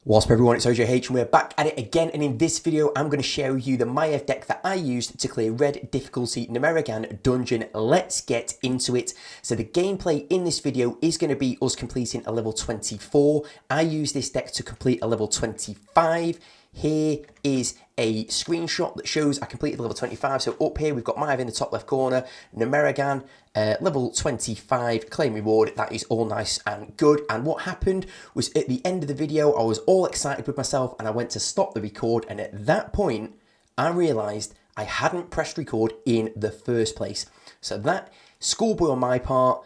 What's up everyone, it's OJH and we're back at it again, and in this video I'm going to show you the Maiev deck that I used to clear red difficulty Gnomeregan dungeon. Let's get into it. So the gameplay in this video is going to be us completing a level 24. I used this deck to complete a level 25. Here is a screenshot that shows I completed level 25. So up here we've got Maiev in the top left corner, Gnomeregan, level 25, claim reward. That is all nice and good. And what happened was at the end of the video, I was all excited with myself and I went to stop the record. And at that point, I realised I hadn't pressed record in the first place. So that, schoolboy on my part,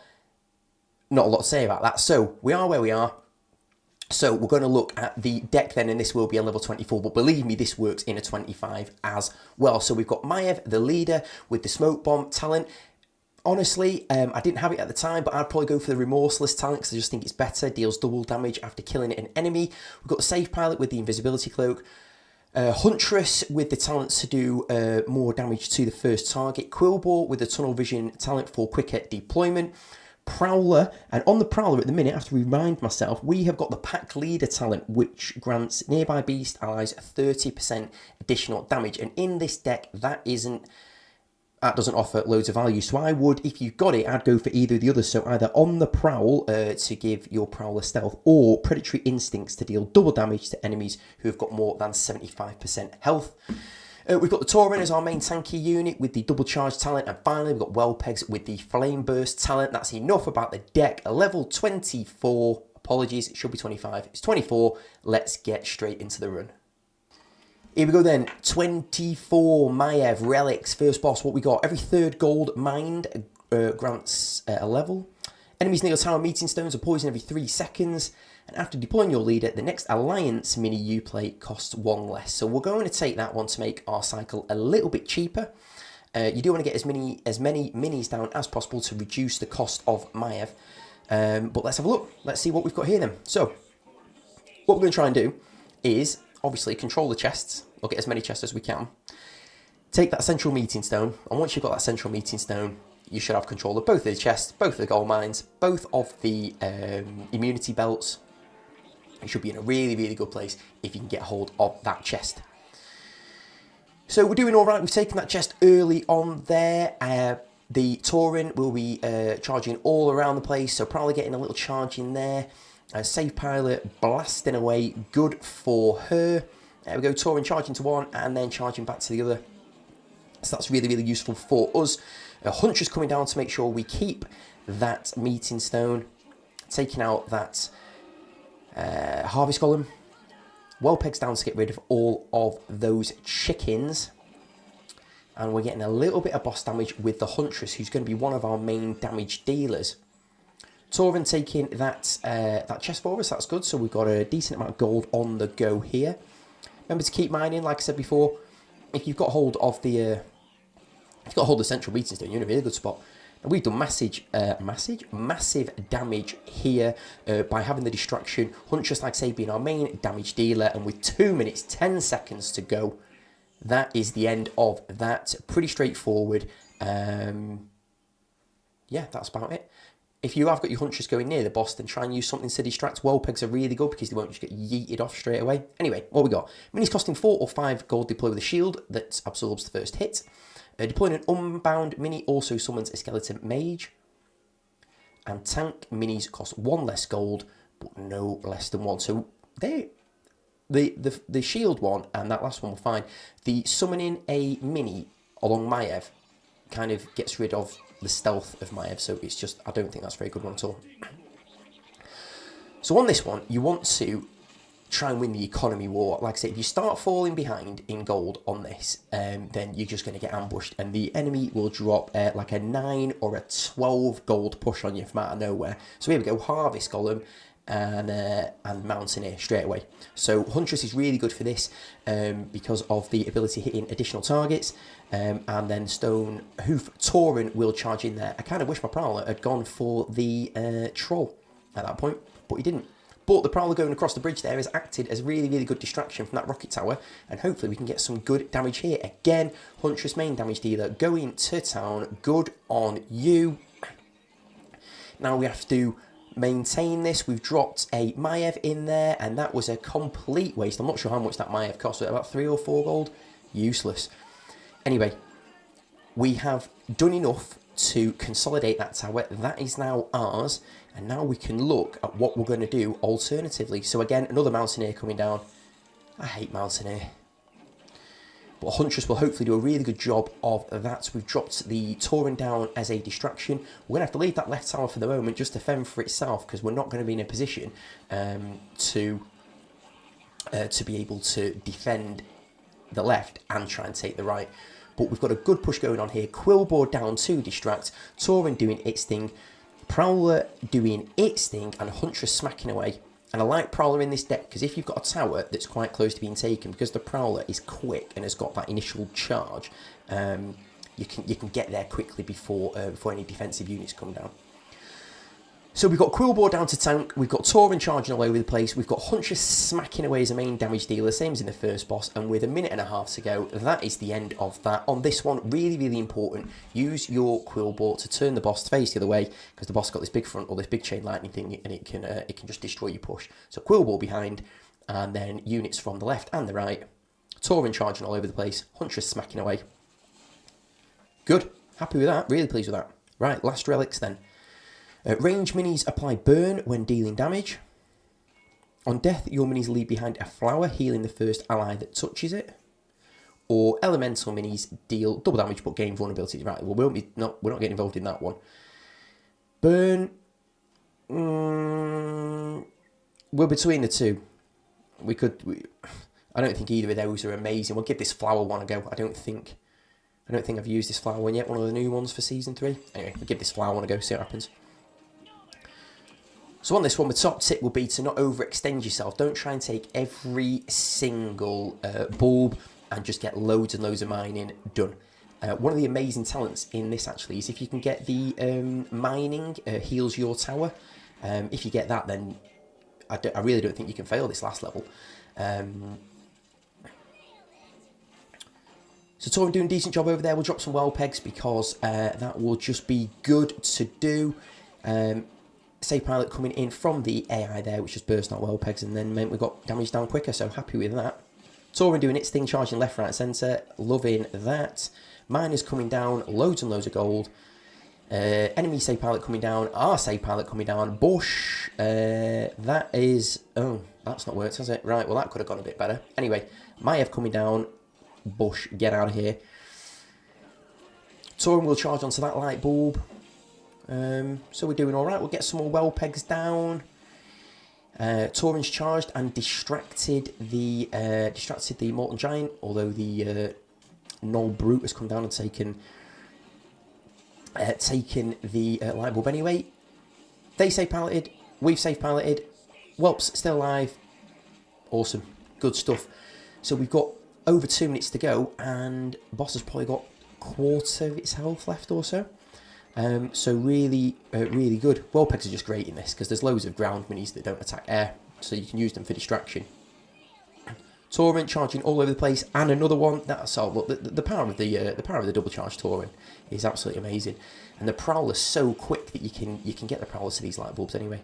not a lot to say about that. So we are where we are. So we're going to look at the deck then, and this will be a level 24, but believe me, this works in a 25 as well. So we've got Maiev, the leader, with the smoke bomb talent. Honestly, I didn't have it at the time, but I'd probably go for the remorseless talent because I just think it's better, deals double damage after killing an enemy. We've got the safe pilot with the invisibility cloak. Huntress with the talents to do more damage to the first target. Quillball with the tunnel vision talent for quicker deployment. Prowler, and on the Prowler at the minute, I have to remind myself, we have got the Pack Leader talent, which grants nearby beast allies 30% additional damage, and in this deck, that doesn't offer loads of value. So I would, if you've got it, I'd go for either of the others. So either on the Prowl to give your Prowler stealth, or Predatory Instincts to deal double damage to enemies who have got more than 75% health. We've got the Tauren as our main tanky unit with the double charge talent, and finally we've got Wellpegs with the flame burst talent. That's enough about the deck. A level 24, apologies, it should be 25, it's 24. Let's get straight into the run. Here we go then, 24 Maiev Relics, first boss. What we got, every third gold mined grants a level. Enemies near your tower meeting stones are poisoned every 3 seconds. And after deploying your leader, the next alliance mini you play costs 1 less. So we're going to take that one to make our cycle a little bit cheaper. You do want to get as many minis down as possible to reduce the cost of Maiev. But let's have a look. Let's see what we've got here then. So what we're going to try and do is obviously control the chests. We'll get as many chests as we can. Take that central meeting stone. And once you've got that central meeting stone, you should have control of both of the chests, both of the gold mines, both of the immunity belts. You should be in a really, really good place if you can get hold of that chest. So we're doing all right. We've taken that chest early on there. The Tauren will be charging all around the place, so probably getting a little charge in there. Safe pilot blasting away, good for her. There we go, Tauren charging to one and then charging back to the other. So that's really, really useful for us. Huntress coming down to make sure we keep that meeting stone. Taking out that harvest golem. Wellpegs down to get rid of all of those chickens. And we're getting a little bit of boss damage with the Huntress, who's going to be one of our main damage dealers. Tauren taking that chest for us, that's good. So we've got a decent amount of gold on the go here. Remember to keep mining, like I said before. If you've got hold of the central meeting stone, you're in a really good spot. And we've done massive damage here by having the distraction. Huntress, like I say, being our main damage dealer, and with 2 minutes 10 seconds to go, that is the end of that. Pretty straightforward. Yeah, that's about it. If you have got your Huntress going near the boss, then try and use something to distract. Wellpegs are really good because they won't just get yeeted off straight away. Anyway, what we got? Minis costing 4 or 5 gold deploy with a shield that absorbs the first hit. Deploying an unbound mini also summons a skeleton mage. And tank minis cost 1 less gold, but no less than 1. So the shield one and that last one were fine. The summoning a mini along Maiev kind of gets rid of the stealth of Maiev, so it's just, I don't think that's a very good one at all. So on this one, you want to try and win the economy war. Like I said, if you start falling behind in gold on this, then you're just going to get ambushed, and the enemy will drop like a 9 or a 12 gold push on you from out of nowhere. So here we go, Harvest Golem and Mountaineer straight away. So Huntress is really good for this because of the ability to hit in additional targets, and then Stone Hoof Tauren will charge in there. I kind of wish my Prowler had gone for the Troll at that point, but he didn't. But the Prowler going across the bridge there has acted as a really, really good distraction from that rocket tower, and hopefully we can get some good damage here. Again, Huntress main damage dealer going to town. Good on you. Now we have to maintain this. We've dropped a Maiev in there, and that was a complete waste. I'm not sure how much that Maiev cost, but about 3 or 4 gold. Useless. Anyway, we have done enough to consolidate that tower. That is now ours, and now we can look at what we're going to do alternatively. So again, another Mountaineer coming down. I hate Mountaineer. But Huntress will hopefully do a really good job of that. We've dropped the Tauren down as a distraction. We're going to have to leave that left tower for the moment just to fend for itself, because we're not going to be in a position to be able to defend the left and try and take the right. But we've got a good push going on here. Quillboard down to distract, Tauren doing its thing, Prowler doing its thing, and Huntress smacking away. And I like Prowler in this deck because if you've got a tower that's quite close to being taken, because the Prowler is quick and has got that initial charge, you can get there quickly before any defensive units come down. So we've got Quillboard down to tank, we've got Tauren charging all over the place, we've got Huntress smacking away as a main damage dealer, same as in the first boss, and with 1.5 minutes to go, that is the end of that. On this one, really, really important, use your Quillboard to turn the boss to face the other way, because the boss got this big front, or this big chain lightning thing, and it can just destroy your push. So Quillboard behind, and then units from the left and the right, Tauren charging all over the place, Huntress smacking away. Good, happy with that, really pleased with that. Right, last relics then. Range minis apply burn when dealing damage. On death, your minis leave behind a flower, healing the first ally that touches it. Or elemental minis deal double damage but gain vulnerability. Right, well, we're not getting involved in that one. Burn. We're between the two. I don't think either of those are amazing. We'll give this flower one a go. I don't think I've used this flower one yet. One of the new ones for season 3. Anyway, we'll give this flower one a go. See what happens. So on this one, the top tip will be to not overextend yourself. Don't try and take every single bulb and just get loads and loads of mining done. One of the amazing talents in this actually is if you can get the mining heals your tower. If you get that, then I really don't think you can fail this last level. So Tauren doing a decent job over there. We'll drop some well pegs because that will just be good to do. Save pilot coming in from the AI there, which just burst out well pegs and then meant we got damage down quicker, so happy with that. Tauren doing its thing, charging left, right, centre, loving that. Miners coming down, loads and loads of gold. Enemy save pilot coming down, our save pilot coming down. Bush, that is, oh, that's not worked, has it? Right, well that could have gone a bit better. Anyway, Maiev coming down, Bush, get out of here. Tauren will charge onto that light bulb. So we're doing all right. We'll get some more well pegs down. Tauren's charged and distracted the Molten Giant, although the Null Brute has come down and taken the light bulb anyway. They save piloted, we've save piloted. Whelp's still alive. Awesome, good stuff. So we've got over 2 minutes to go, and boss has probably got a quarter of its health left or so. So really, really good. Well pegs are just great in this because there's loads of ground minis that don't attack air, so you can use them for distraction. Tauren charging all over the place, and another one. That's all. Look, the power of the double charge Tauren is absolutely amazing, and the Prowler's so quick that you can get the Prowler to these light bulbs anyway.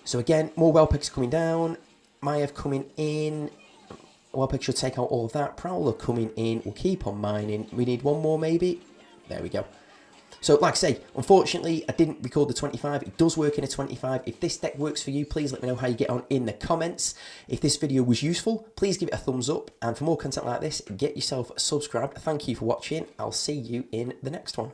So again, more well pegs coming down. Maiev coming in. Wellpeg should take out all of that. Prowler coming in. We'll keep on mining. We need one more maybe. There we go. So like I say, unfortunately, I didn't record the 25. It does work in a 25. If this deck works for you, please let me know how you get on in the comments. If this video was useful, please give it a thumbs up. And for more content like this, get yourself subscribed. Thank you for watching. I'll see you in the next one.